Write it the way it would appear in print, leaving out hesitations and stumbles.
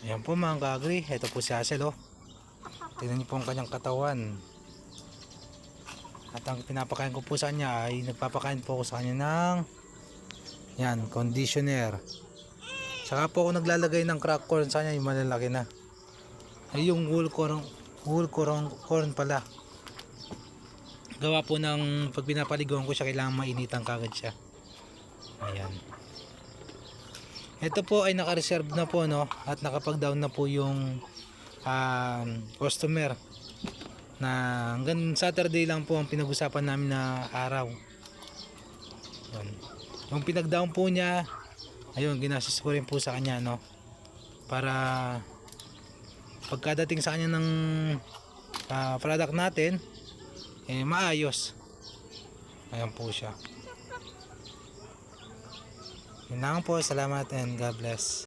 Ayan po mga kagri, ito po si Hazel oh. Tingnan niyo po ang kanyang katawan. At ang pinapakain ko po sa kanya ay nagpapakain po ako sa kanya ng yan, conditioner. Saka po ako naglalagay ng crack corn sa kanya, yung malalaki na. Ay yung whole corn pala. Gawa po ng pag pinapaliguan ko siya, kailangan mainitan kagad siya. Ayan. Ito po ay naka-reserve na po no, at nakapag-down na po yung customer na hanggang Saturday lang po ang pinag-usapan namin na araw. Ayan. Yung pinag-down po niya, ayun, ginastos ko rin po sa kanya no, para pagkadating sa kanya ng product natin maayos. Ayan po siya. Yun lang po, salamat and God bless.